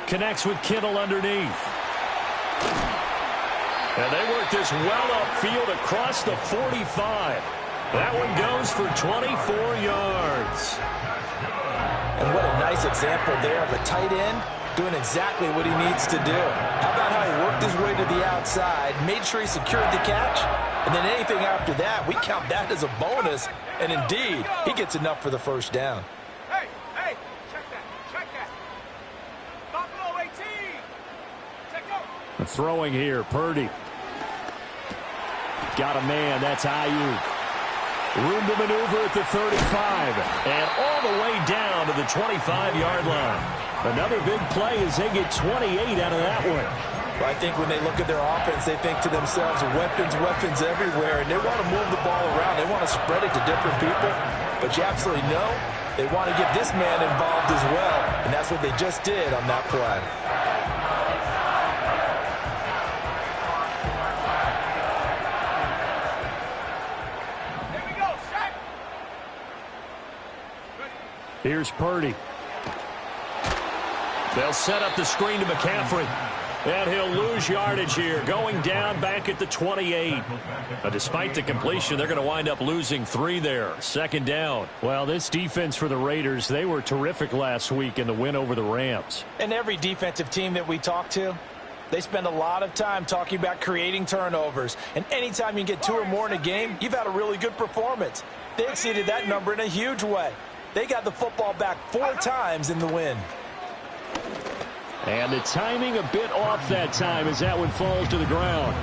Connects with Kittle underneath. And they work this well upfield across the 45. That one goes for 24 yards. And what a nice example there of a tight end doing exactly what he needs to do. How about how he worked his way to the outside, made sure he secured the catch, and then anything after that, we count that as a bonus. And indeed, he gets enough for the first down. Hey, check that. Buffalo 18. Take over. Throwing here, Purdy. Got a man, that's Ayuk. Room to maneuver at the 35. And all the way down to the 25-yard line. Another big play as they get 28 out of that one. Well, I think when they look at their offense, they think to themselves, weapons everywhere, and they want to move the ball around. They want to spread it to different people. But you absolutely know they want to get this man involved as well, and that's what they just did on that play. Here's Purdy. They'll set up the screen to McCaffrey. And he'll lose yardage here, going down back at the 28. But despite the completion, they're going to wind up losing 3 there. Second down. Well, this defense for the Raiders, they were terrific last week in the win over the Rams. And every defensive team that we talk to, they spend a lot of time talking about creating turnovers. And anytime you get 2 or more in a game, you've had a really good performance. They exceeded that number in a huge way. They got the football back 4 times in the win. And the timing a bit off that time as that one falls to the ground.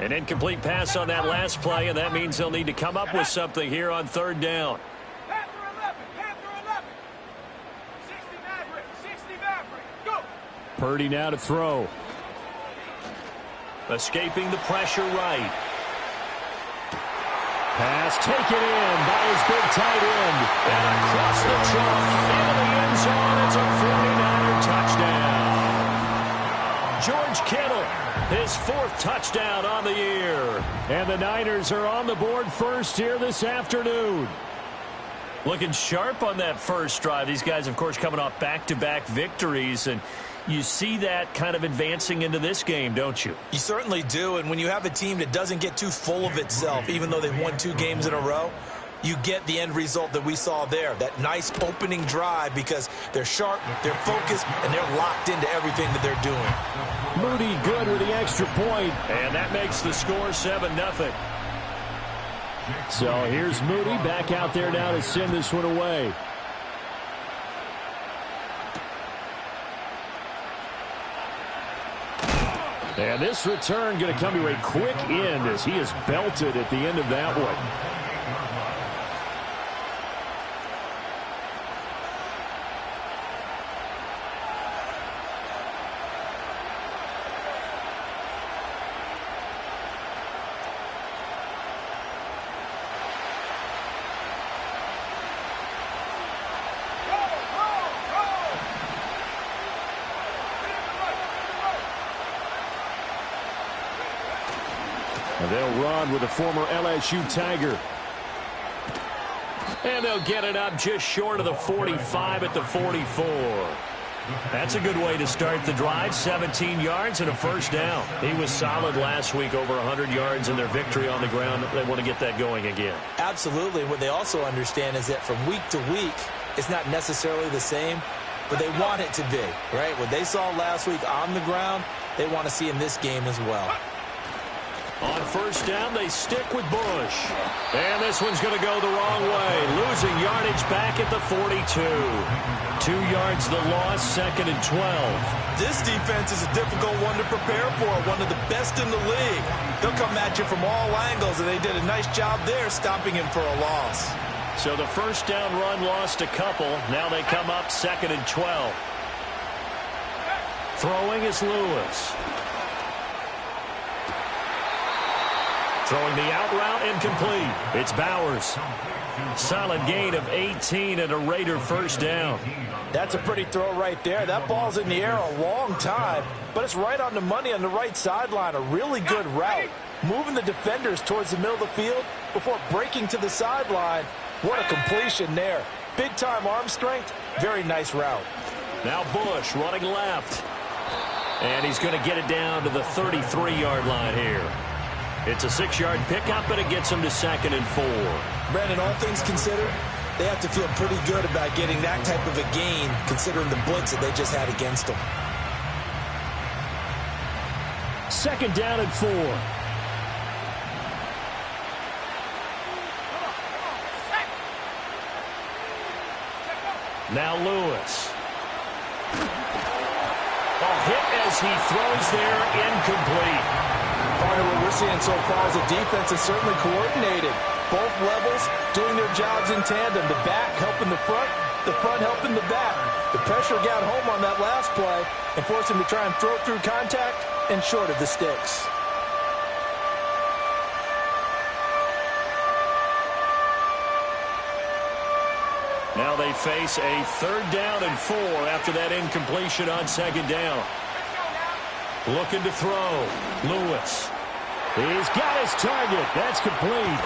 An incomplete pass on that last play, and that means they'll need to come up with something here on third down. Purdy now to throw. Escaping the pressure right. Pass taken in by his big tight end. And across the trunk into the end zone. It's a 49er touchdown. George Kittle, his 4th touchdown on the year. And the Niners are on the board first here this afternoon. Looking sharp on that first drive. These guys, of course, coming off back-to-back victories, and you see that kind of advancing into this game, don't you? You certainly do, and when you have a team that doesn't get too full of itself, even though they've won 2 games in a row, you get the end result that we saw there, that nice opening drive, because they're sharp, they're focused, and they're locked into everything that they're doing. Moody good with the extra point, and that makes the score 7-0. So here's Moody back out there now to send this one away. And this return going to come to a quick end as he is belted at the end of that one. And they'll run with a former LSU Tiger. And they'll get it up just short of the 45 at the 44. That's a good way to start the drive. 17 yards and a first down. He was solid last week, over 100 yards in their victory on the ground. They want to get that going again. Absolutely. What they also understand is that from week to week, it's not necessarily the same, but they want it to be, right? What they saw last week on the ground, they want to see in this game as well. On first down, they stick with Bush. And this one's going to go the wrong way. Losing yardage back at the 42. 2 yards the loss, 2nd and 12. This defense is a difficult one to prepare for, one of the best in the league. They'll come at you from all angles, and they did a nice job there stopping him for a loss. So the first down run lost a couple. Now they come up 2nd and 12. Throwing is Lewis. Throwing the out route incomplete. It's Bowers. Solid gain of 18 and a Raider first down. That's a pretty throw right there. That ball's in the air a long time, but it's right on the money on the right sideline. A really good route. Moving the defenders towards the middle of the field before breaking to the sideline. What a completion there. Big-time arm strength. Very nice route. Now Bush running left. And he's going to get it down to the 33-yard line here. It's a 6-yard pickup, and it gets him to 2nd and 4. Brandon, all things considered, they have to feel pretty good about getting that type of a gain, considering the blitz that they just had against them. 2nd down and 4. Now Lewis. Hit as he throws there, incomplete. Part of what we're seeing so far is the defense is certainly coordinated. Both levels doing their jobs in tandem. The back helping the front helping the back. The pressure got home on that last play and forced him to try and throw through contact and short of the sticks. Now they face a 3rd down and 4 after that incompletion on 2nd down. Looking to throw. Lewis. He's got his target. That's complete.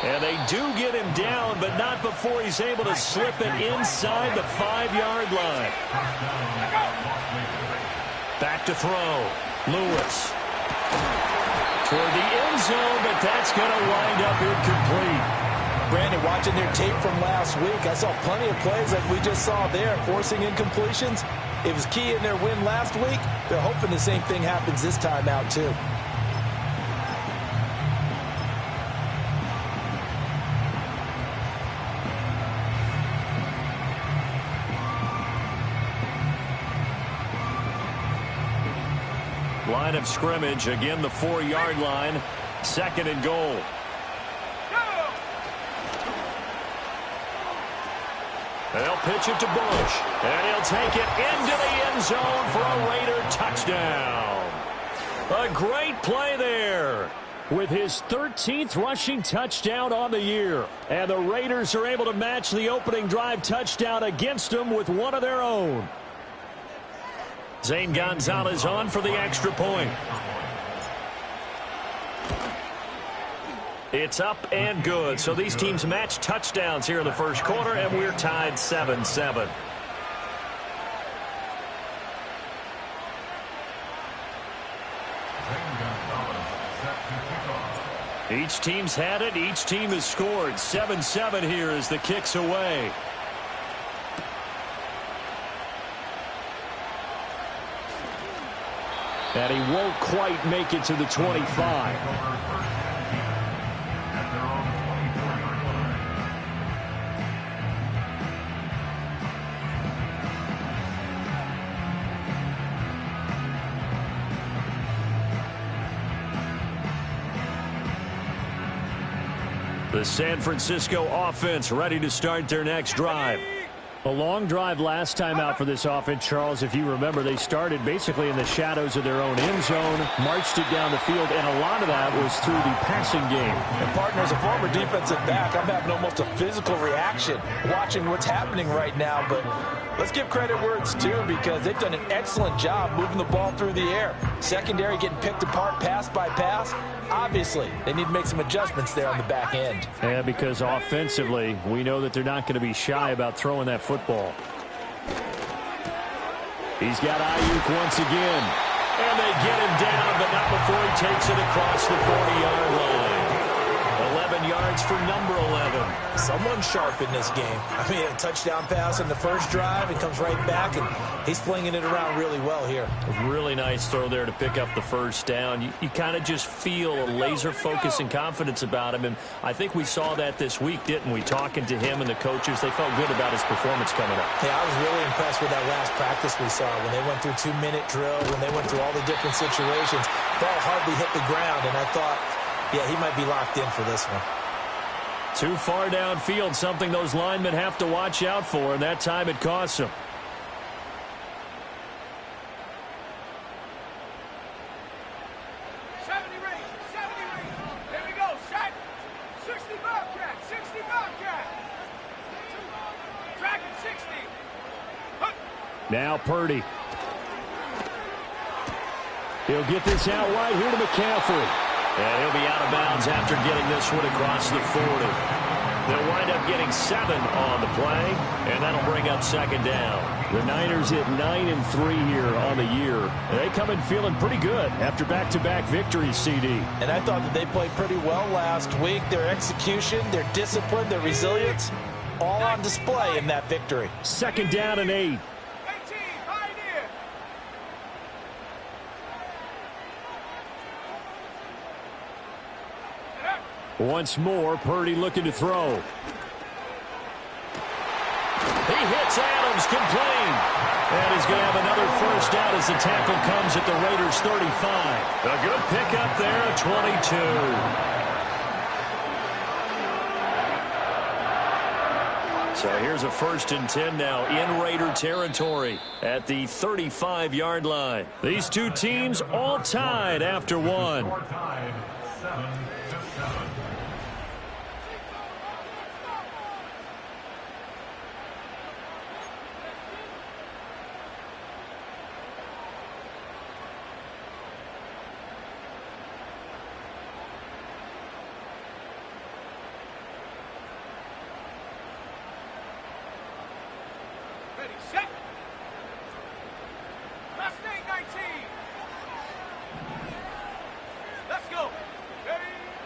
And they do get him down, but not before he's able to slip it inside the 5-yard line. Back to throw. Lewis. Toward the end zone, but that's going to wind up incomplete. Brandon, watching their tape from last week, I saw plenty of plays like we just saw there, forcing incompletions. It was key in their win last week. They're hoping the same thing happens this time out, too. Line of scrimmage, again the 4-yard line, 2nd and goal. They'll pitch it to Bush, and he'll take it into the end zone for a Raider touchdown. A great play there with his 13th rushing touchdown on the year. And the Raiders are able to match the opening drive touchdown against them with one of their own. Zane Gonzalez on for the extra point. It's up and good. So these teams match touchdowns here in the first quarter, and we're tied 7-7. Each team's had it. Each team has scored. 7-7 here as the kick's away. And he won't quite make it to the 25. The San Francisco offense ready to start their next drive. A long drive last time out for this offense, Charles. If you remember, they started basically in the shadows of their own end zone, marched it down the field, and a lot of that was through the passing game. And, partner, as a former defensive back, I'm having almost a physical reaction watching what's happening right now. But let's give credit where it's due, because they've done an excellent job moving the ball through the air. Secondary getting picked apart pass by pass. Obviously, they need to make some adjustments there on the back end. Yeah, because offensively, we know that they're not going to be shy about throwing that football. He's got Ayuk once again. And they get him down, but not before he takes it across the 40-yard line. 11 yards for number 11. Someone sharp in this game. I mean, a touchdown pass in the first drive. It comes right back, and he's flinging it around really well here. A really nice throw there to pick up the first down. You kind of just feel a laser focus and confidence about him, and I think we saw that this week, didn't we? Talking to him and the coaches, they felt good about his performance coming up. Yeah, I was really impressed with that last practice we saw when they went through 2-minute drill, when they went through all the different situations. Ball hardly hit the ground, and I thought, yeah, he might be locked in for this one. Too far downfield, something those linemen have to watch out for, and that time it costs them. Now Purdy. He'll get this out wide here to McCaffrey. And he'll be out of bounds after getting this one across the 40. They'll wind up getting 7 on the play, and that'll bring up second down. The Niners at 9-3 here on the year. They come in feeling pretty good after back-to-back victories, CD. And I thought that they played pretty well last week. Their execution, their discipline, their resilience, all on display in that victory. Second down and 8. Once more, Purdy looking to throw. He hits Adams, complete. And he's going to have another first down as the tackle comes at the Raiders' 35. A good pickup there at 22. So here's a 1st and 10 now in Raider territory at the 35-yard line. These two teams all tied after one.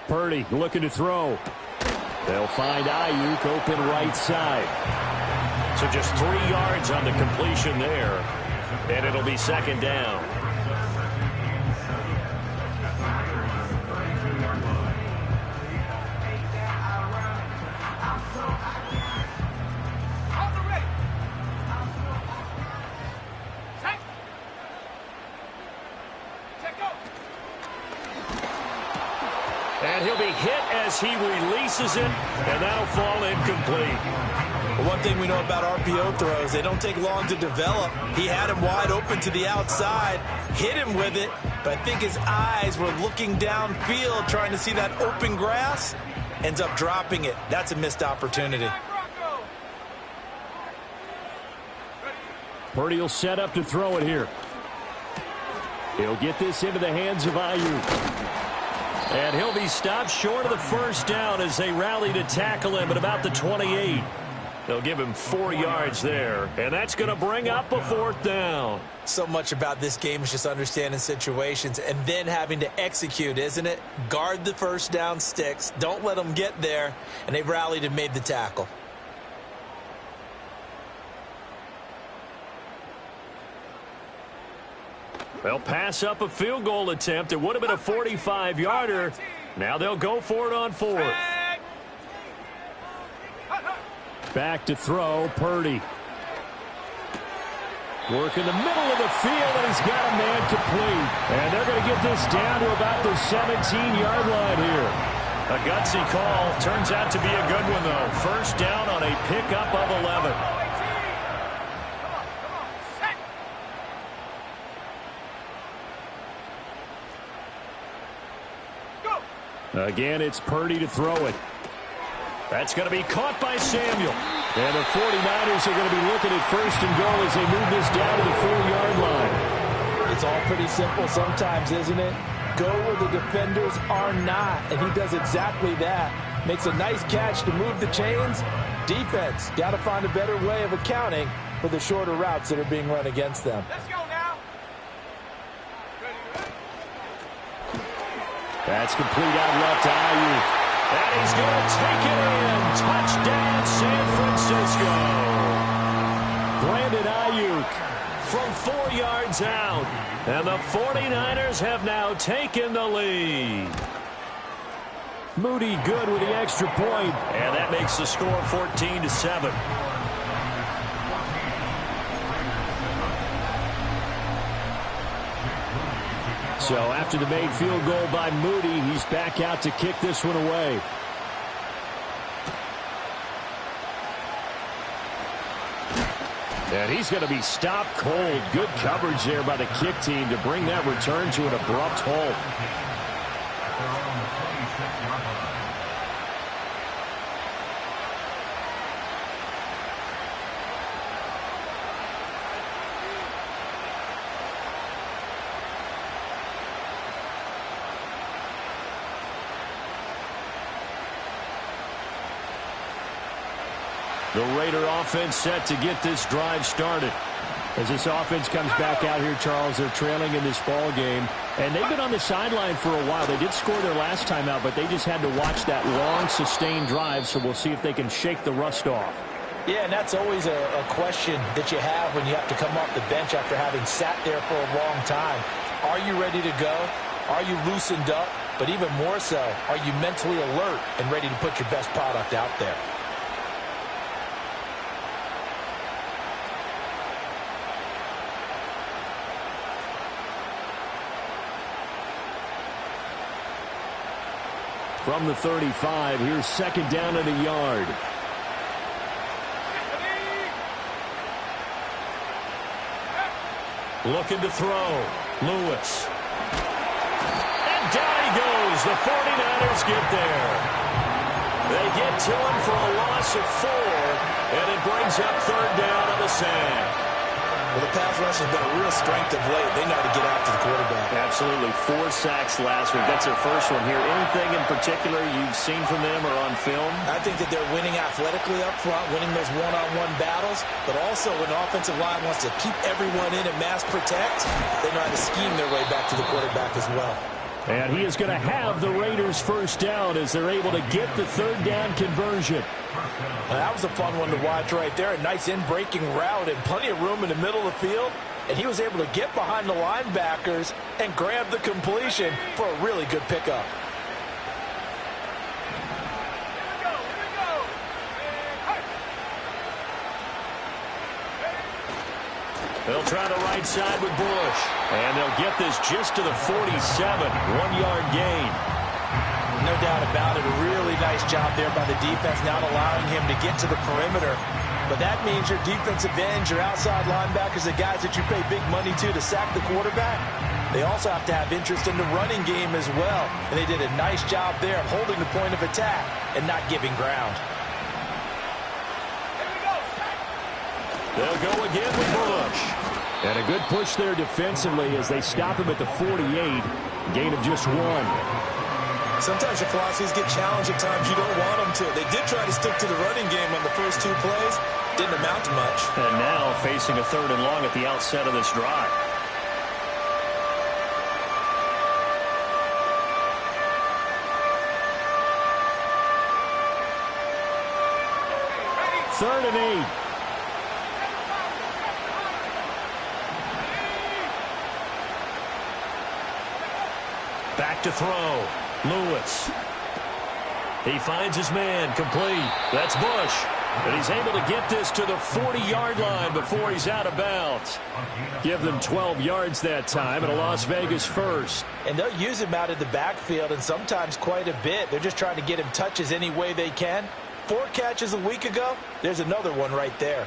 Purdy looking to throw. They'll find Ayuk open right side. So just 3 yards on the completion there. And it'll be second down. And he'll be hit as he releases it, and that'll fall incomplete. Well, one thing we know about RPO throws, they don't take long to develop. He had him wide open to the outside, hit him with it, but I think his eyes were looking downfield trying to see that open grass, ends up dropping it. That's a missed opportunity. Purdy will set up to throw it here. He'll get this into the hands of Ayuk. And he'll be stopped short of the first down as they rally to tackle him at about the 28. They'll give him 4 yards there, and that's going to bring up a 4th down. So much about this game is just understanding situations and then having to execute, isn't it? Guard the first down sticks. Don't let them get there, and they've rallied and made the tackle. They'll pass up a field goal attempt. It would have been a 45-yarder. Now they'll go for it on 4th. Back to throw, Purdy. Work in the middle of the field, and he's got a man complete. And they're going to get this down to about the 17-yard line here. A gutsy call. Turns out to be a good one, though. First down on a pickup of 11. Again, it's Purdy to throw it. That's going to be caught by Samuel. And the 49ers are going to be looking at 1st and goal as they move this down to the 4-yard line. It's all pretty simple sometimes, isn't it? Go where the defenders are not, and he does exactly that. Makes a nice catch to move the chains. Defense, got to find a better way of accounting for the shorter routes that are being run against them. Let's go now. That's complete out left to Ayuk. And he's going to take it in. Touchdown, San Francisco. Brandon Ayuk from 4 yards out. And the 49ers have now taken the lead. Moody good with the extra point. And that makes the score 14-7. So after the made field goal by Moody, he's back out to kick this one away. And he's going to be stopped cold. Good coverage there by the kick team to bring that return to an abrupt halt. The Raider offense set to get this drive started. As this offense comes back out here, Charles, they're trailing in this ball game. And they've been on the sideline for a while. They did score their last time out, but they just had to watch that long, sustained drive, so we'll see if they can shake the rust off. Yeah, and that's always a question that you have when you have to come off the bench after having sat there for a long time. Are you ready to go? Are you loosened up? But even more so, are you mentally alert and ready to put your best product out there? From the 35, here's second down and a yard. Looking to throw. Lewis. And down he goes. The 49ers get there. They get to him for a loss of 4, and it brings up third down on the sack. Well, the pass rush has been a real strength of late. They know how to get after the quarterback. Absolutely. 4 sacks last week. That's their first one here. Anything in particular you've seen from them or on film? I think that they're winning athletically up front, winning those one-on-one battles, but also when the offensive line wants to keep everyone in and mass protect, they know how to scheme their way back to the quarterback as well. And he is going to have the Raiders first down as they're able to get the third down conversion. That was a fun one to watch right there. A nice in-breaking route and plenty of room in the middle of the field. And he was able to get behind the linebackers and grab the completion for a really good pickup. They'll try the right side with Bush. And they'll get this just to the 47. 1-yard gain. No doubt about it. A really nice job there by the defense, not allowing him to get to the perimeter. But that means your defensive ends, your outside linebackers, the guys that you pay big money to sack the quarterback, they also have to have interest in the running game as well. And they did a nice job there of holding the point of attack and not giving ground. They'll go again with Bush. And a good push there defensively as they stop him at the 48. Gain of just 1. Sometimes your philosophies get challenged at times you don't want them to. They did try to stick to the running game on the first 2 plays. Didn't amount to much. And now facing a 3rd and long at the outset of this drive. Third and 8. Back to throw. Lewis. He finds his man. Complete. That's Bush. And he's able to get this to the 40-yard line before he's out of bounds. Give them 12 yards that time and a Las Vegas first. And they'll use him out of the backfield and sometimes quite a bit. They're just trying to get him touches any way they can. 4 catches a week ago. There's another one right there.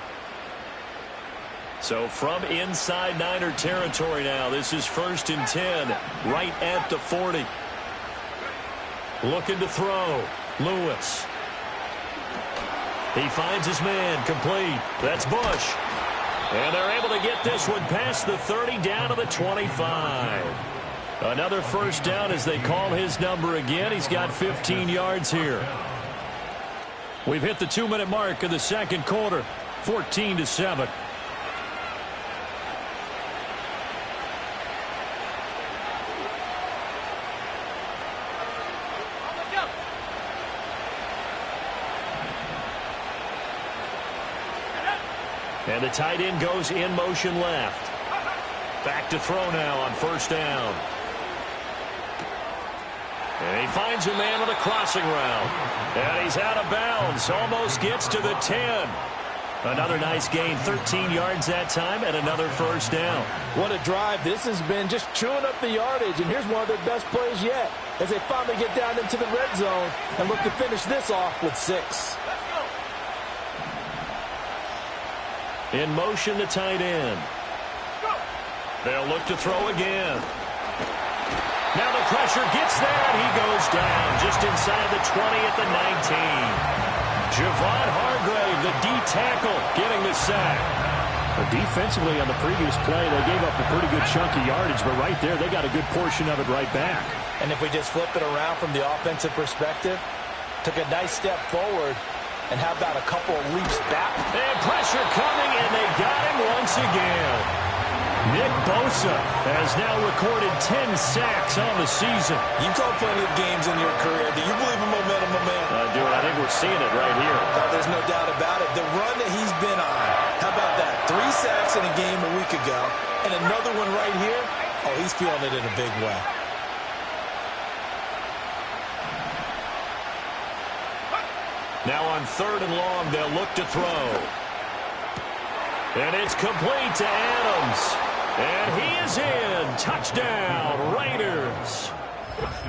So from inside Niner territory now, this is 1st and 10, right at the 40. Looking to throw. Lewis. He finds his man. Complete. That's Bush. And they're able to get this one past the 30 down to the 25. Another first down as they call his number again. He's got 15 yards here. We've hit the 2-minute mark of the second quarter. 14-7. And the tight end goes in motion left. Back to throw now on first down. And he finds a man with a crossing route. And he's out of bounds. Almost gets to the 10. Another nice gain. 13 yards that time and another first down. What a drive. This has been just chewing up the yardage. And here's one of their best plays yet as they finally get down into the red zone and look to finish this off with 6. In motion, the tight end. They'll look to throw again. Now the pressure gets there, and he goes down just inside the 20 at the 19. Javon Hargrave, the D tackle, getting the sack. But defensively on the previous play, they gave up a pretty good chunk of yardage, but right there, they got a good portion of it right back. And if we just flip it around from the offensive perspective, took a nice step forward, And how about a couple of leaps back? And pressure coming, and they got him once again. Nick Bosa has now recorded 10 sacks on the season. You've called plenty of games in your career. Do you believe in momentum, my man? I do. I think we're seeing it right here. There's no doubt about it. The run that he's been on. How about that? 3 sacks in a game a week ago. And another one right here. Oh, he's feeling it in a big way. Now on 3rd and long, they'll look to throw. And it's complete to Adams. And he is in. Touchdown, Raiders.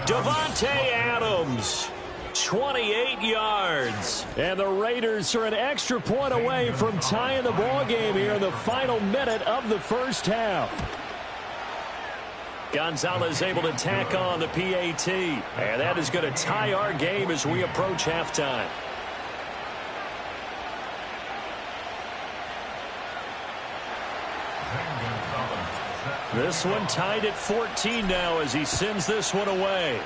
Davante Adams, 28 yards. And the Raiders are an extra point away from tying the ball game here in the final minute of the first half. Gonzalez able to tack on the PAT. And that is going to tie our game as we approach halftime. This one tied at 14 now as he sends this one away.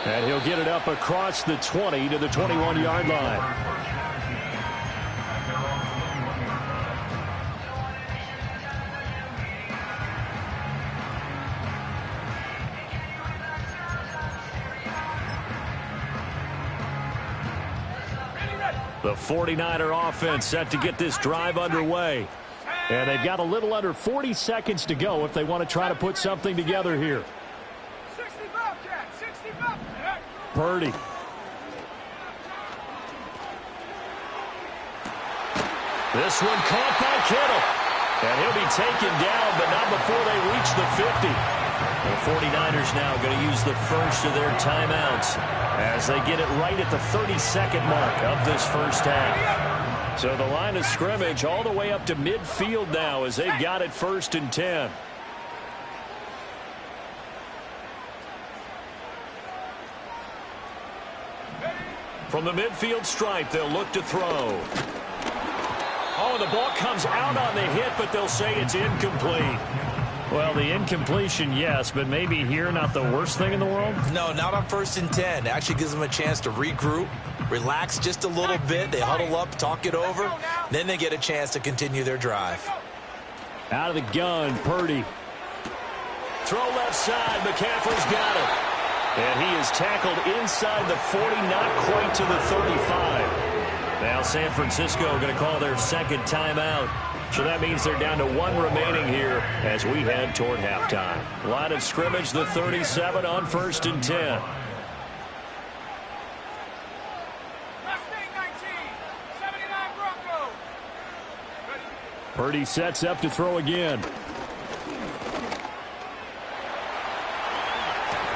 And he'll get it up across the 20 to the 21-yard line. The 49er offense set to get this drive underway. And they've got a little under 40 seconds to go if they want to try to put something together here. 60 Bobcat, 60 Bobcat. Purdy. This one caught by Kittle. And he'll be taken down, but not before they reach the 50. The 49ers now going to use the first of their timeouts as they get it right at the 32nd mark of this first half. So the line of scrimmage all the way up to midfield now as they've got it 1st and 10. From the midfield stripe, they'll look to throw. Oh, the ball comes out on the hit, but they'll say it's incomplete. Well, the incompletion, yes, but maybe here not the worst thing in the world? No, not on 1st and 10. It actually gives them a chance to regroup, relax just a little bit. They huddle up, talk it over. Then they get a chance to continue their drive. Out of the gun, Purdy. Throw left side. McCaffrey's got it. And he is tackled inside the 40, not quite to the 35. Now San Francisco going to call their second timeout. So that means they're down to 1 remaining here as we head toward halftime. Line of scrimmage, the 37 on 1st and 10. Mustang 19, 79 Broncos. Purdy sets up to throw again.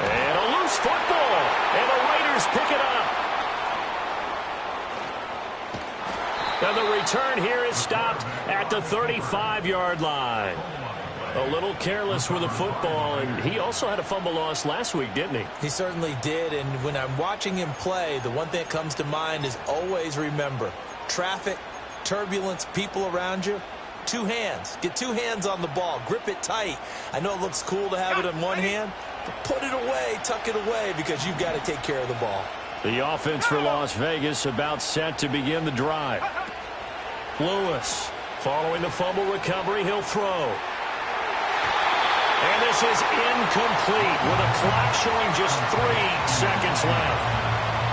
And a loose football. And the Raiders pick it up. And the return here is stopped at the 35-yard line. A little careless with the football, and he also had a fumble loss last week, didn't he? He certainly did, and when I'm watching him play, the one thing that comes to mind is always remember, traffic, turbulence, people around you, 2 hands. Get 2 hands on the ball. Grip it tight. I know it looks cool to have it in one hand, but put it away, tuck it away, because you've got to take care of the ball. The offense for Las Vegas about set to begin the drive. Lewis, following the fumble recovery, he'll throw. And this is incomplete with a clock showing just 3 seconds left.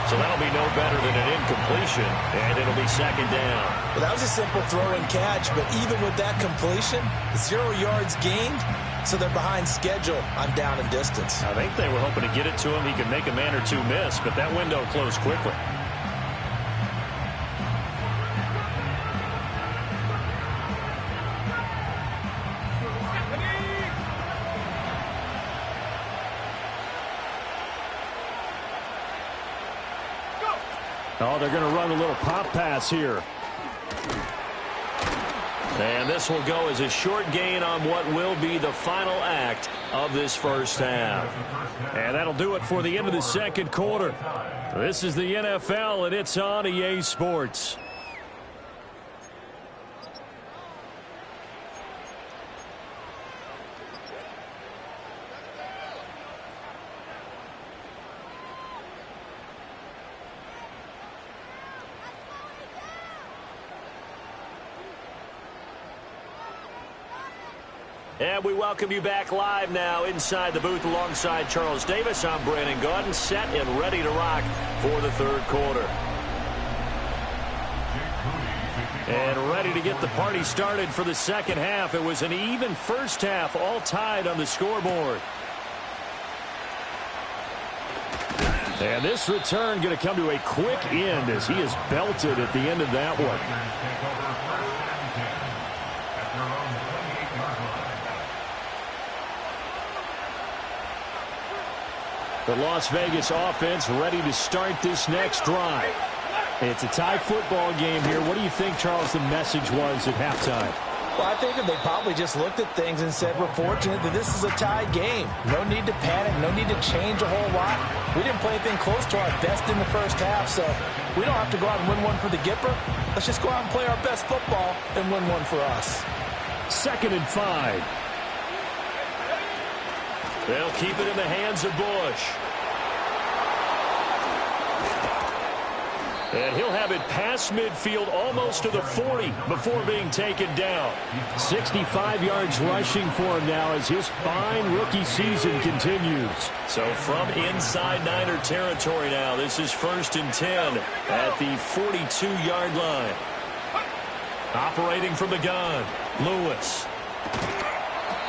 So that'll be no better than an incompletion, and it'll be 2nd down. Well, that was a simple throw and catch, but even with that completion, 0 yards gained, so they're behind schedule on down and distance. I think they were hoping to get it to him. He could make a man or 2 miss, but that window closed quickly. Oh, they're going to run a little pop pass here. And this will go as a short gain on what will be the final act of this first half. And that'll do it for the end of the second quarter. This is the NFL, and it's on EA Sports. And we welcome you back live now inside the booth alongside Charles Davis. I'm Brandon Gaudin, set and ready to rock for the third quarter. And ready to get the party started for the second half. It was an even first half, all tied on the scoreboard. And this return going to come to a quick end as he is belted at the end of that one. The Las Vegas offense ready to start this next drive. It's a tie football game here. What do you think, Charles, the message was at halftime? Well, I think that they probably just looked at things and said, we're fortunate that this is a tie game. No need to panic. No need to change a whole lot. We didn't play anything close to our best in the first half, so we don't have to go out and win one for the Gipper. Let's just go out and play our best football and win one for us. 2nd and 5. They'll keep it in the hands of Bush. And he'll have it past midfield almost to the 40 before being taken down. 65 yards rushing for him now as his fine rookie season continues. So from inside Niner territory now, this is 1st and 10 at the 42-yard line. Operating from the gun, Lewis.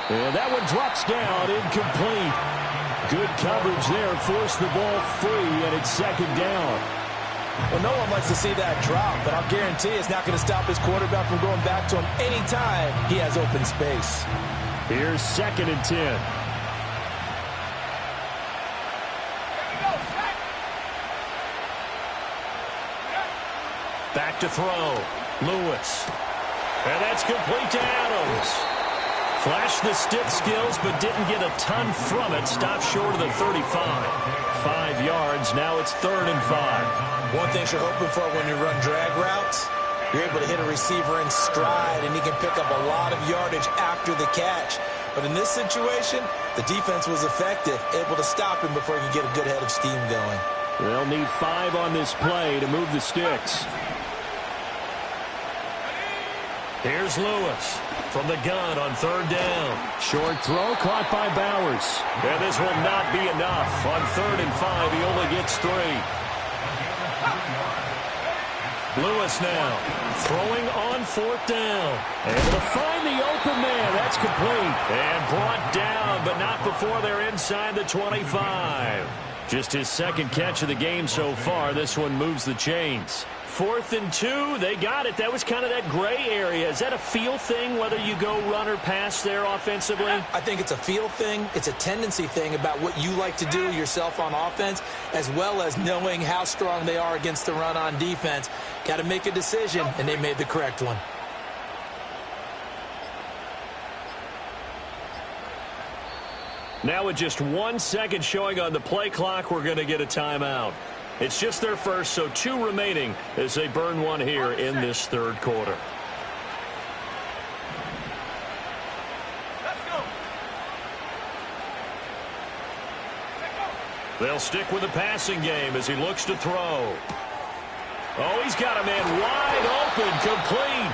And that one drops down, incomplete. Good coverage there, forced the ball free, and it's 2nd down. Well, no one likes to see that drop, but I'll guarantee it's not going to stop his quarterback from going back to him anytime he has open space. Here's 2nd and 10. Back to throw. Lewis. And that's complete to Adams. Flashed the stick skills, but didn't get a ton from it. Stopped short of the 35. 5 yards. Now it's 3rd and 5. One thing you're hoping for when you run drag routes, you're able to hit a receiver in stride, and he can pick up a lot of yardage after the catch. But in this situation, the defense was effective, able to stop him before he could get a good head of steam going. They'll need 5 on this play to move the sticks. Here's Lewis from the gun on 3rd down. Short throw caught by Bowers. And this will not be enough. On 3rd and 5, he only gets 3. Lewis now throwing on 4th down. Able to find the open man. That's complete. And brought down, but not before they're inside the 25. Just his 2nd catch of the game so far. This one moves the chains. 4th and 2, they got it. That was kind of that gray area. Is that a feel thing, whether you go run or pass there offensively? I think it's a feel thing. It's a tendency thing about what you like to do yourself on offense, as well as knowing how strong they are against the run on defense. Got to make a decision, and they made the correct one. Now with just 1 second showing on the play clock, we're going to get a timeout. It's just their first, so 2 remaining as they burn one here in this 3rd quarter. Let's go. They'll stick with the passing game as he looks to throw. Oh, he's got a man wide open, complete.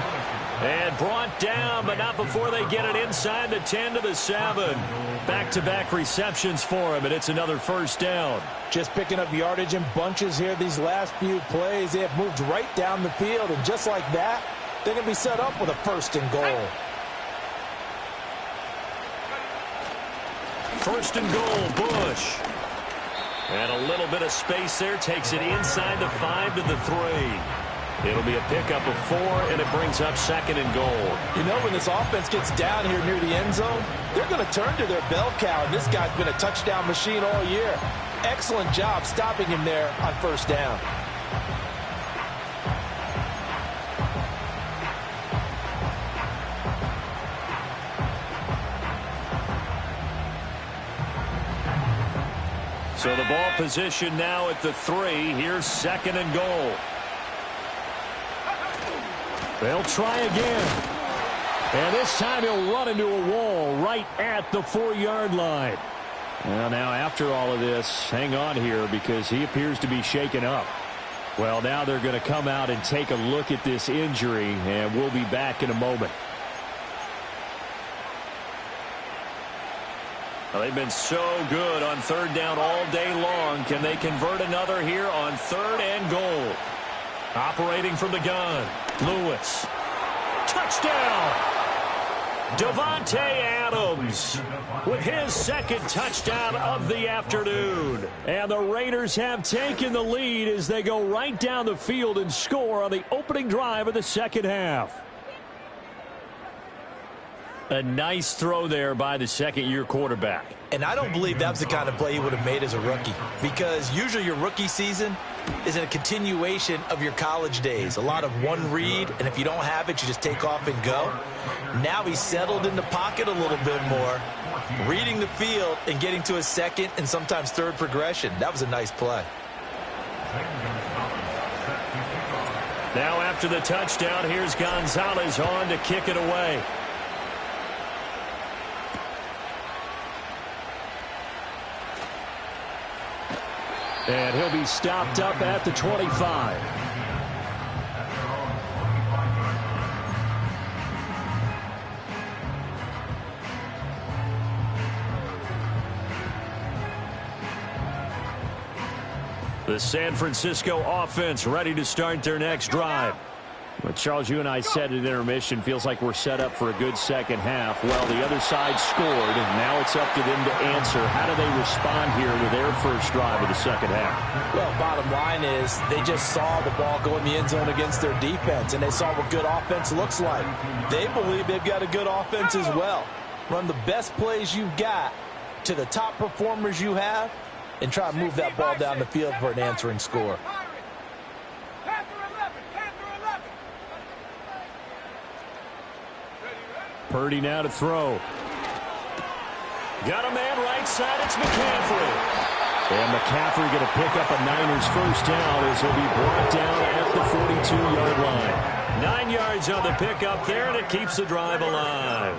And brought down, but not before they get it inside the 10 to the 7. Back-to-back receptions for him, and it's another 1st down. Just picking up yardage in bunches here these last few plays. They have moved right down the field, and just like that, they're going to be set up with a 1st and goal. 1st and goal, Bush. And a little bit of space there, takes it inside the 5 to the 3. It'll be a pickup of 4, and it brings up 2nd and goal. You know, when this offense gets down here near the end zone, they're going to turn to their bell cow, and this guy's been a touchdown machine all year. Excellent job stopping him there on 1st down. So the ball position now at the 3. Here's 2nd and goal. They'll try again. And this time he'll run into a wall right at the 4-yard line. Well, now after all of this, hang on here because he appears to be shaken up. Well, now they're going to come out and take a look at this injury, and we'll be back in a moment. Well, they've been so good on third down all day long. Can they convert another here on third and goal? Operating from the gun, Lewis. Touchdown! Davante Adams with his second touchdown of the afternoon. And the Raiders have taken the lead as they go right down the field and score on the opening drive of the second half. A nice throw there by the second-year quarterback. And I don't believe that was the kind of play he would have made as a rookie, because usually your rookie season is a continuation of your college days. A lot of one read, and if you don't have it, you just take off and go. Now he's settled in the pocket a little bit more, reading the field and getting to his second and sometimes third progression. That was a nice play. Now after the touchdown, here's Gonzalez on to kick it away. And he'll be stopped up at the 25. The San Francisco offense ready to start their next drive. Well, Charles, you and I said at intermission, feels like we're set up for a good second half. Well, the other side scored, and now it's up to them to answer. How do they respond here with their first drive of the second half? Well, bottom line is they just saw the ball go in the end zone against their defense, and they saw what good offense looks like. They believe they've got a good offense as well. Run the best plays you've got to the top performers you have, and try to move that ball down the field for an answering score. Purdy now to throw. Got a man right side. It's McCaffrey. And McCaffrey going to pick up a Niners first down as he'll be brought down at the 42-yard line. 9 yards on the pickup there, and it keeps the drive alive.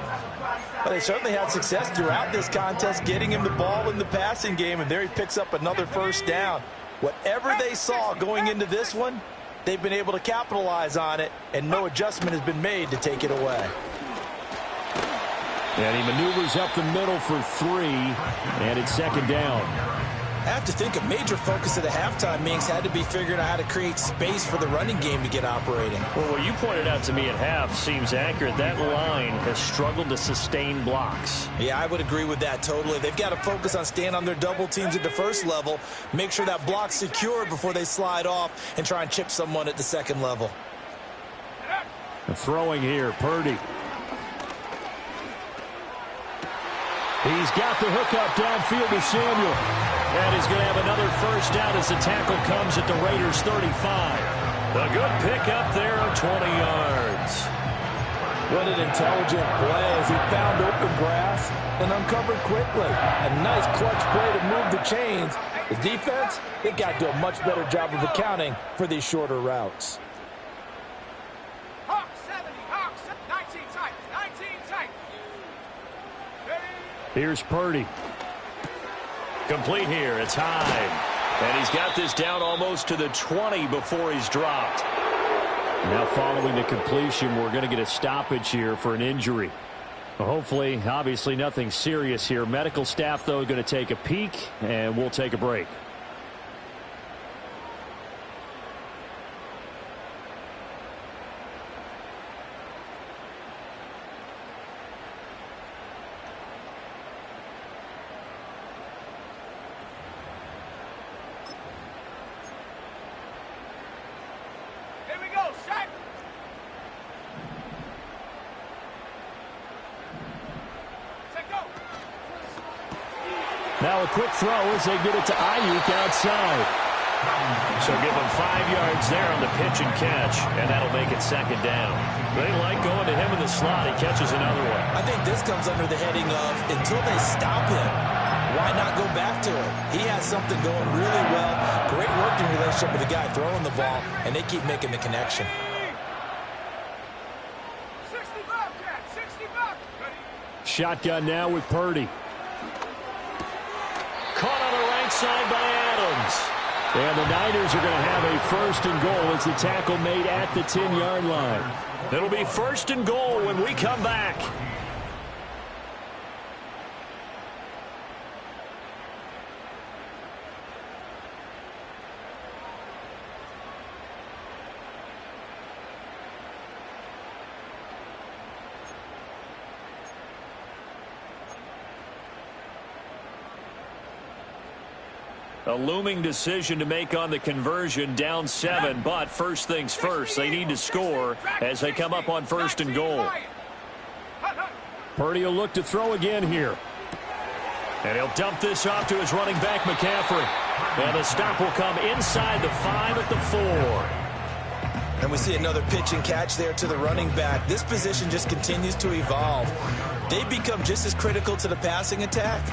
Well, they certainly had success throughout this contest, getting him the ball in the passing game, and there he picks up another first down. Whatever they saw going into this one, they've been able to capitalize on it, and no adjustment has been made to take it away. And he maneuvers up the middle for 3, and it's second down. I have to think a major focus of the halftime meetings had to be figuring out how to create space for the running game to get operating. Well, what you pointed out to me at half seems accurate. That line has struggled to sustain blocks. Yeah, I would agree with that totally. They've got to focus on staying on their double teams at the first level, make sure that block's secure before they slide off and try and chip someone at the second level. Throwing here, Purdy. He's got the hookup downfield to Samuel. And he's going to have another first down as the tackle comes at the Raiders' 35. A good pickup there of 20 yards. What an intelligent play as he found open grass and uncovered quickly. A nice clutch play to move the chains. The defense, they got to do a much better job of accounting for these shorter routes. Hawk 70, Hawk 19 tight, 19 tight. Here's Purdy. Complete here. It's Hyde. And he's got this down almost to the 20 before he's dropped. Now following the completion, we're going to get a stoppage here for an injury. Well, hopefully, obviously nothing serious here. Medical staff, though, going to take a peek, and we'll take a break. Now a quick throw as they get it to Ayuk outside. So give him 5 yards there on the pitch and catch, and that'll make it second down. They like going to him in the slot. He catches another one. I think this comes under the heading of until they stop him, why not go back to him? He has something going really well. Great working relationship with the guy throwing the ball, and they keep making the connection. 60 Bobcat, 60 Bobcat. Shotgun now with Purdy. Caught on the right side by Adams. And the Niners are going to have a first and goal as the tackle made at the 10-yard line. It'll be first and goal when we come back. A looming decision to make on the conversion, down 7, but first things first, they need to score as they come up on 1st and goal. Purdy will look to throw again here. And he'll dump this off to his running back, McCaffrey. And the stop will come inside the 5 at the 4. And we see another pitch and catch there to the running back. This position just continues to evolve. They become just as critical to the passing attack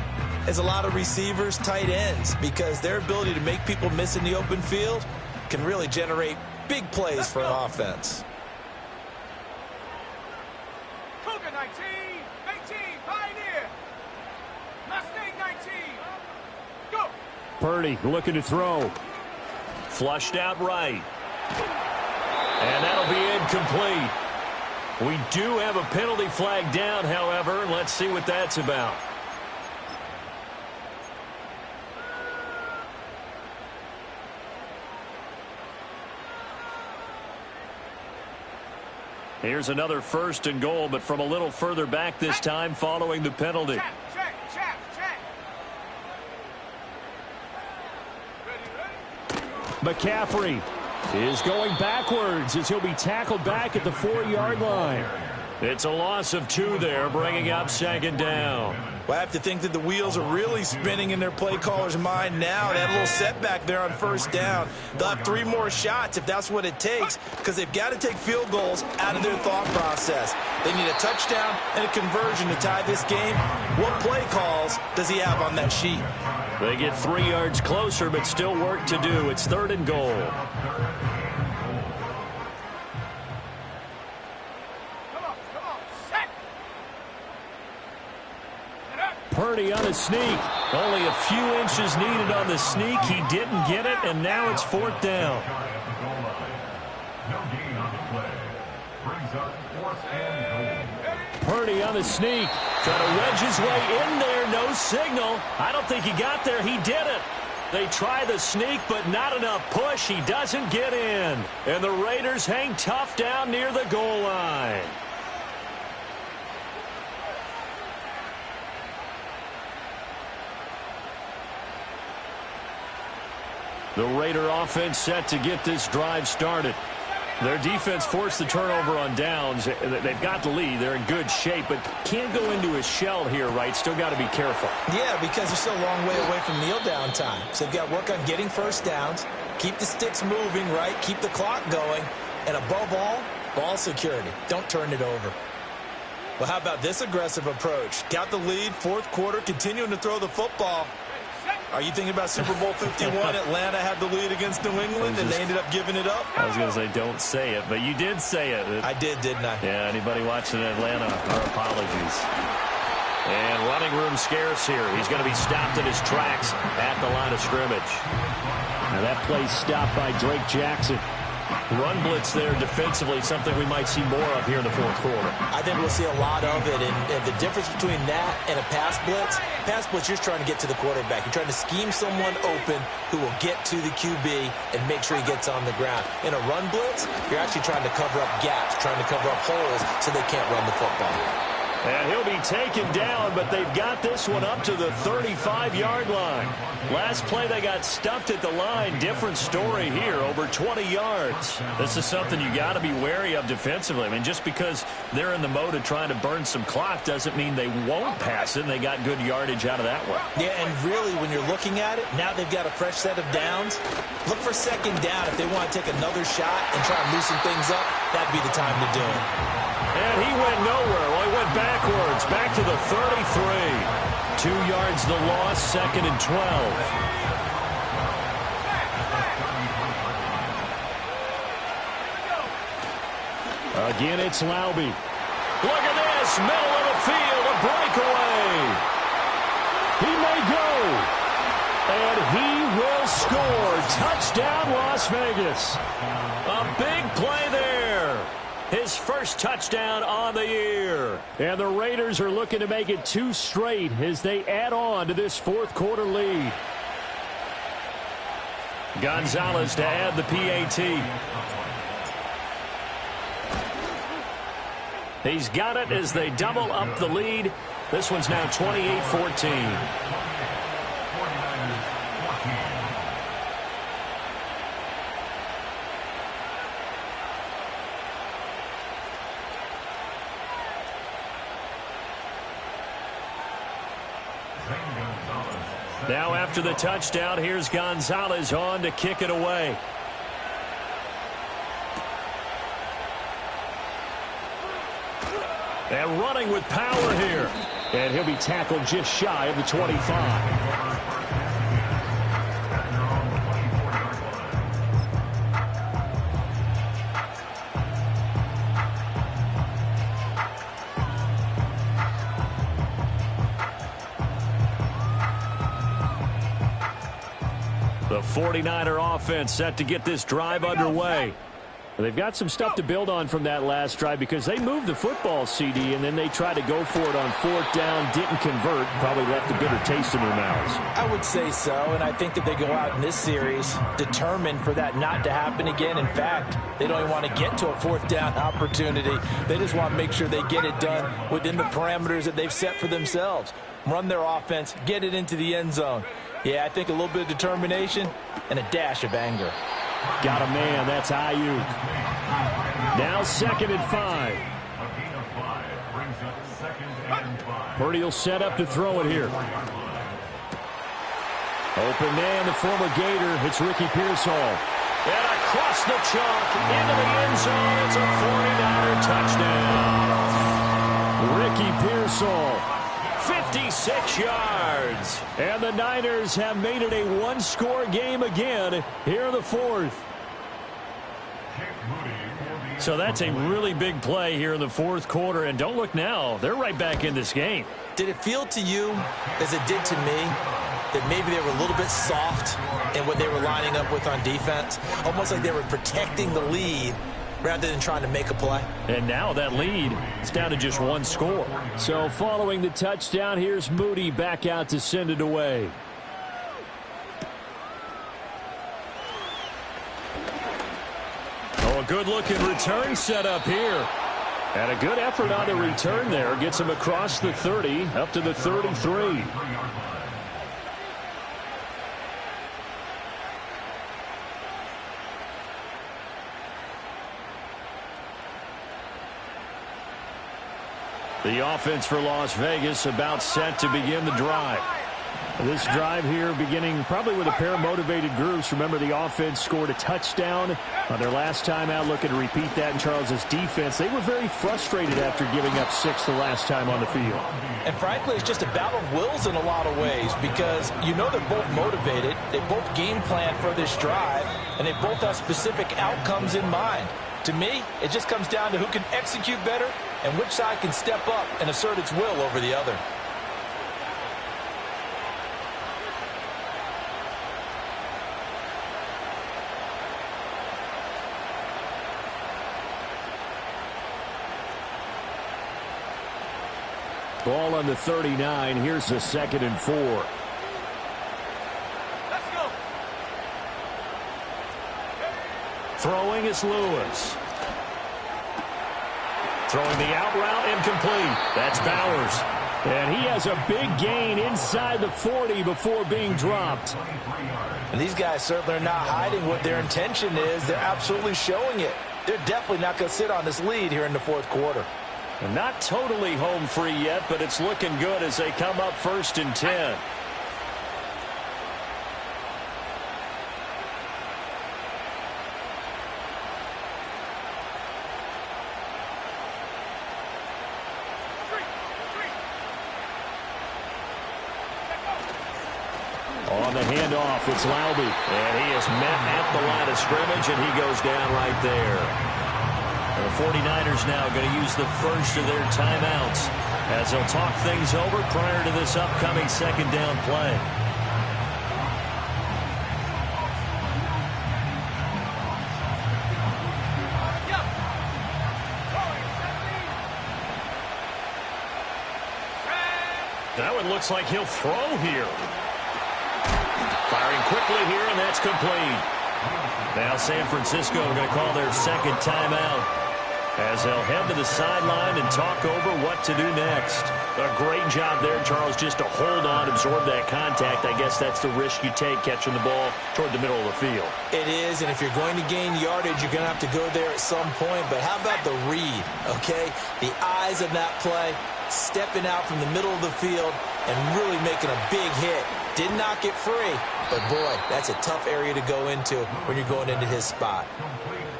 as a lot of receivers, tight ends, because their ability to make people miss in the open field can really generate big plays for an offense. Cougar 19, 18, Pioneer. Mustang 19. Go. Purdy looking to throw. Flushed out right. And that'll be incomplete. We do have a penalty flag down, however. Let's see what that's about. Here's another 1st and goal, but from a little further back this time following the penalty. Check, check, check, check. Ready, ready? McCaffrey is going backwards as he'll be tackled back at the 4-yard line. It's a loss of 2 there, bringing up 2nd down. Well, I have to think that the wheels are really spinning in their play caller's mind now. That little setback there on 1st down. They'll have 3 more shots if that's what it takes, because they've got to take field goals out of their thought process. They need a touchdown and a conversion to tie this game. What play calls does he have on that sheet? They get 3 yards closer, but still work to do. It's 3rd and goal. Purdy on a sneak. Only a few inches needed on the sneak. He didn't get it, and now it's 4th down. Purdy on the sneak. Trying to wedge his way in there. No signal. I don't think he got there. He did it. They try the sneak, but not enough push. He doesn't get in. And the Raiders hang tough down near the goal line. The Raider offense set to get this drive started. Their defense forced the turnover on downs. They've got the lead. They're in good shape, but can't go into a shell here, right? Still got to be careful. Yeah, because they're still a long way away from kneel down time. So they've got to work on getting 1st downs, keep the sticks moving, right? Keep the clock going. And above all, ball security. Don't turn it over. Well, how about this aggressive approach? Got the lead, 4th quarter, continuing to throw the football. Are you thinking about Super Bowl 51? Atlanta had the lead against New England, and they ended up giving it up? I was going to say, don't say it, but you did say it. I did, didn't I? Yeah, anybody watching Atlanta, our apologies. And running room scarce here. He's going to be stopped in his tracks at the line of scrimmage. Now that play stopped by Drake Jackson. Run blitz there defensively, something we might see more of here in the 4th quarter. I think we'll see a lot of it, and the difference between that and a pass blitz, you're just trying to get to the quarterback. You're trying to scheme someone open who will get to the QB and make sure he gets on the ground. In a run blitz, you're actually trying to cover up gaps, trying to cover up holes so they can't run the football. And he'll be taken down, but they've got this one up to the 35-yard line. Last play, they got stuffed at the line. Different story here, over 20 yards. This is something you got to be wary of defensively. I mean, just because they're in the mode of trying to burn some clock doesn't mean they won't pass it, and they got good yardage out of that one. Yeah, and really, when you're looking at it, now they've got a fresh set of downs. Look for 2nd down. If they want to take another shot and try and loosen things up, that'd be the time to do it. And he went nowhere. Well, he went backwards, back to the 33. 2 yards the loss, 2nd and 12. Again, it's Laube. Look at this, middle of the field, a breakaway. He may go. And he will score. Touchdown, Las Vegas. A big play there. His first touchdown on the year. And the Raiders are looking to make it 2 straight as they add on to this 4th quarter lead. Gonzalez to add the PAT. He's got it as they double up the lead. This one's now 28-14. Now after the touchdown, here's Gonzalez on to kick it away. And running with power here. And he'll be tackled just shy of the 25. The 49er offense set to get this drive underway. They've got some stuff to build on from that last drive because they moved the football, CD, and then they tried to go for it on fourth down, didn't convert, probably left a bitter taste in their mouths. I would say so, and I think that they go out in this series determined for that not to happen again. In fact, they don't even want to get to a fourth down opportunity. They just want to make sure they get it done within the parameters that they've set for themselves. Run their offense, get it into the end zone. Yeah, I think a little bit of determination and a dash of anger. Got a man. That's Ayuk. Now 2nd and 5. Purdy will set up to throw it here. Open man, the former Gator. It's Ricky Pearsall. And across the chalk into the end zone. It's a 49er touchdown. Ricky Pearsall. 56 yards. And the Niners have made it a one-score game again here in the fourth. So that's a really big play here in the fourth quarter. And don't look now. They're right back in this game. Did it feel to you, as it did to me, that maybe they were a little bit soft in what they were lining up with on defense? Almost like they were protecting the lead rather than trying to make a play. And now that lead is down to just one score. So following the touchdown, here's Moody back out to send it away. Oh, a good-looking return set up here. And a good effort on the return there. Gets him across the 30, up to the 33. The offense for Las Vegas about set to begin the drive. This drive here beginning probably with a pair of motivated groups. Remember, the offense scored a touchdown on their last time out. Looking to repeat that in Charles's defense. They were very frustrated after giving up 6 the last time on the field. And frankly, it's just a battle of wills in a lot of ways because you know they're both motivated. They both game plan for this drive, and they both have specific outcomes in mind. To me, it just comes down to who can execute better and which side can step up and assert its will over the other. Ball on the 39. Here's the 2nd and 4. Let's go. Throwing is Lewis. Throwing the out route, incomplete. That's Bowers. And he has a big gain inside the 40 before being dropped. And these guys certainly are not hiding what their intention is. They're absolutely showing it. They're definitely not going to sit on this lead here in the fourth quarter. And not totally home free yet, but it's looking good as they come up 1st and 10. On the handoff, it's Laube. And he is met at the line of scrimmage, and he goes down right there. The 49ers now going to use the first of their timeouts as they'll talk things over prior to this upcoming 2nd down play. That one looks like he'll throw here. Firing quickly here, and that's complete. Now San Francisco are going to call their 2nd timeout as they'll head to the sideline and talk over what to do next. A great job there, Charles, just to hold on, absorb that contact. I guess that's the risk you take catching the ball toward the middle of the field. It is, and if you're going to gain yardage, you're going to have to go there at some point. But how about the read, okay? The eyes of that play, stepping out from the middle of the field and really making a big hit Did not get free, but boy, that's a tough area to go into when you're going into his spot.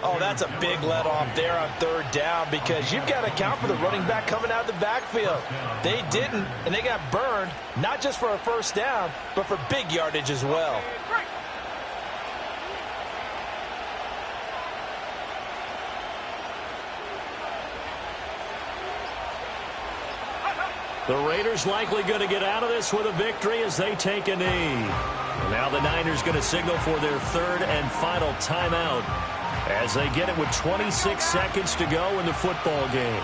Oh, that's a big let-off there on third down because you've got to account for the running back coming out of the backfield. They didn't, and they got burned, not just for a first down, but for big yardage as well. The Raiders likely going to get out of this with a victory as they take a knee. And now the Niners going to signal for their third and final timeout as they get it with 26 seconds to go in the football game.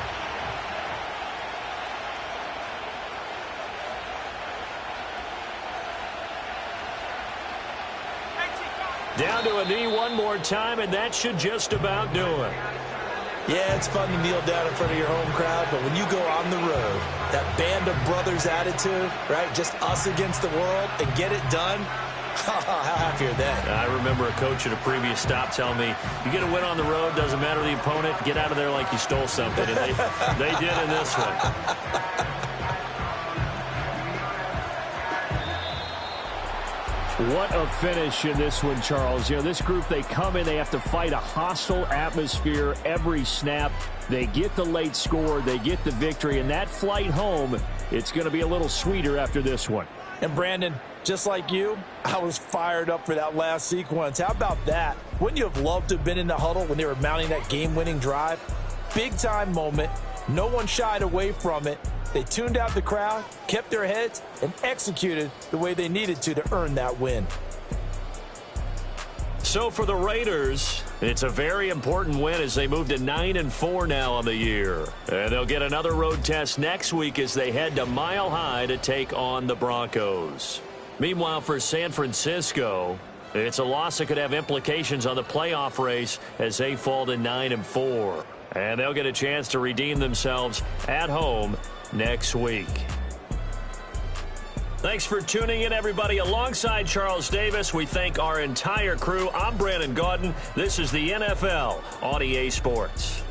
Down to a knee one more time, and that should just about do it. Yeah, it's fun to kneel down in front of your home crowd, but when you go on the road, that band of brothers attitude, right, just us against the world, and get it done, how happy are they? I remember a coach at a previous stop telling me, you get a win on the road, doesn't matter the opponent, get out of there like you stole something, and they did in this one. What a finish in this one, Charles. You know, this group, they come in, they have to fight a hostile atmosphere every snap. They get the late score, they get the victory, and that flight home, it's going to be a little sweeter after this one. And Brandon, just like you, I was fired up for that last sequence. How about that? Wouldn't you have loved to have been in the huddle when they were mounting that game-winning drive? Big-time moment. No one shied away from it. They tuned out the crowd, kept their heads, and executed the way they needed to earn that win. So for the Raiders, it's a very important win as they move to 9-4 now on the year. And they'll get another road test next week as they head to Mile High to take on the Broncos. Meanwhile, for San Francisco, it's a loss that could have implications on the playoff race as they fall to 9-4. And they'll get a chance to redeem themselves at home next week. Thanks for tuning in, everybody. Alongside Charles Davis, we thank our entire crew. I'm Brandon Gaudin. This is the NFL on EA Sports.